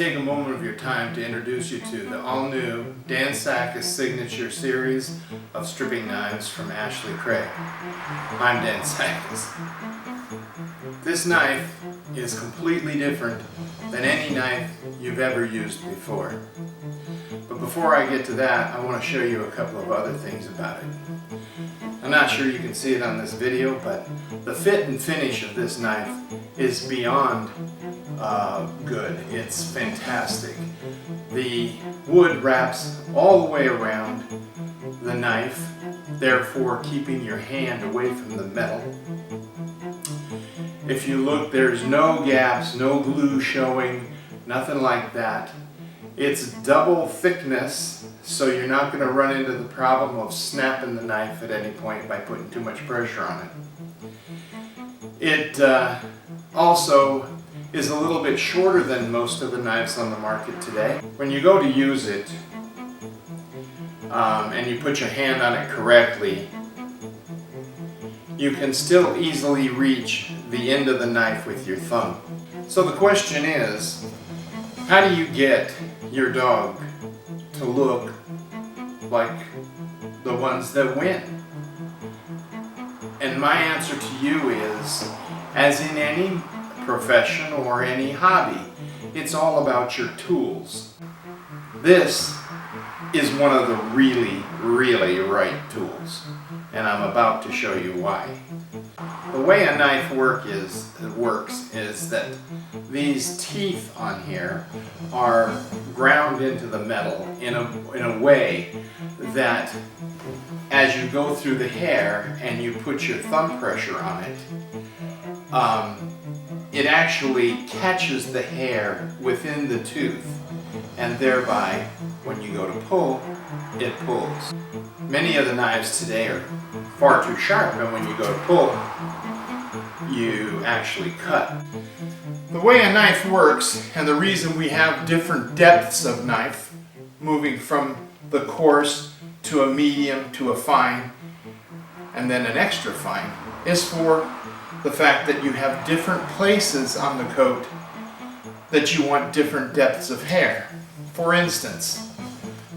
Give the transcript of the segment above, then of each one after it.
take a moment of your time to introduce you to the all-new Dan Sackos signature series of stripping knives from Ashley Craig. I'm Dan Sackos. This knife is completely different than any knife you've ever used before. But before I get to that, I want to show you a couple of other things about it. I'm not sure you can see it on this video, but the fit and finish of this knife is beyond good. It's fantastic. The wood wraps all the way around the knife, therefore keeping your hand away from the metal. If you look, there's no gaps, no glue showing, nothing like that. It's double thickness, so you're not going to run into the problem of snapping the knife at any point by putting too much pressure on it. It also is a little bit shorter than most of the knives on the market today. When you go to use it and you put your hand on it correctly, you can still easily reach the end of the knife with your thumb. So the question is, how do you get your dog to look like the ones that win? And my answer to you is, as in any profession or any hobby, it's all about your tools. This is one of the really right tools, and I'm about to show you why. The way a knife works is that these teeth on here are ground into the metal in a way that as you go through the hair and you put your thumb pressure on it, it actually catches the hair within the tooth, and thereby when you go to pull, it pulls. Many of the knives today are far too sharp, and when you go to pull, you actually cut. The way a knife works, and the reason we have different depths of knife, moving from the coarse to a medium to a fine, and then an extra fine, is for the fact that you have different places on the coat that you want different depths of hair. For instance,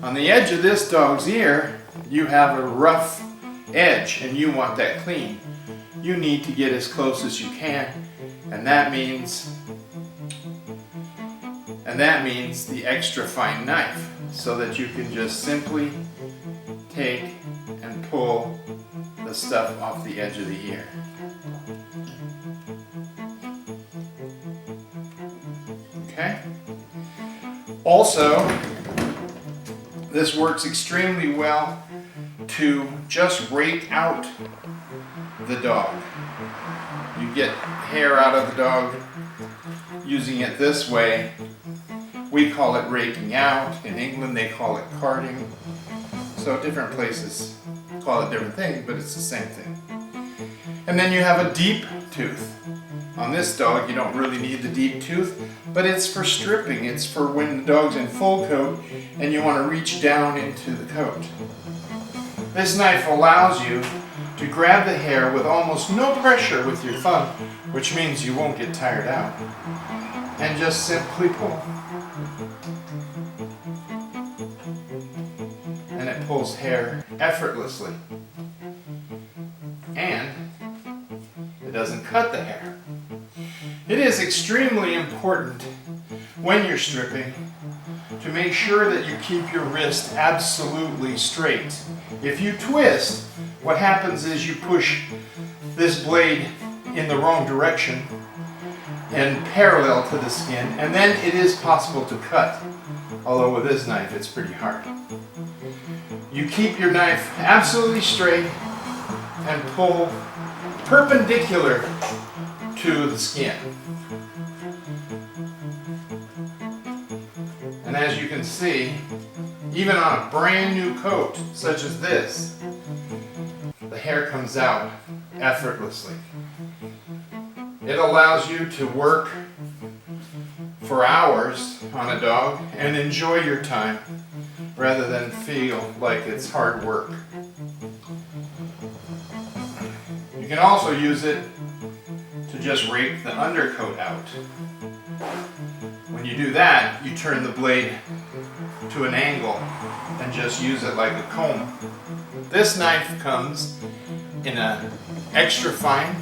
on the edge of this dog's ear, you have a rough edge and you want that clean. You need to get as close as you can, and that means the extra fine knife, so that you can just simply take and pull the stuff off the edge of the ear. Okay? Also, this works extremely well to just rake out the dog. You get hair out of the dog using it this way. We call it raking out. In England they call it carding. So different places call it different things, but it's the same thing. And then you have a deep tooth. On this dog, you don't really need the deep tooth, but it's for stripping. It's for when the dog's in full coat and you want to reach down into the coat. This knife allows you to grab the hair with almost no pressure with your thumb, which means you won't get tired out, and just simply pull. And it pulls hair effortlessly. And it doesn't cut the hair. It is extremely important when you're stripping to make sure that you keep your wrist absolutely straight. If you twist, what happens is you push this blade in the wrong direction and parallel to the skin, and then it is possible to cut. Although with this knife it's pretty hard. You keep your knife absolutely straight and pull perpendicular to the skin. And as you can see, even on a brand new coat such as this, the hair comes out effortlessly. It allows you to work for hours on a dog and enjoy your time rather than feel like it's hard work. You can also use it to just rake the undercoat out. When When you do that, you turn the blade to an angle and just use it like a comb. This knife comes in a extra fine,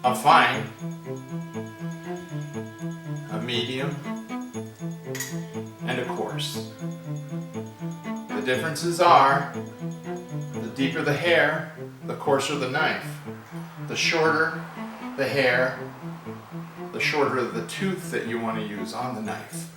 a fine, a medium, and a coarse. The differences are, the deeper the hair, the coarser the knife. The shorter the hair, the shorter the tooth that you want to use on the knife.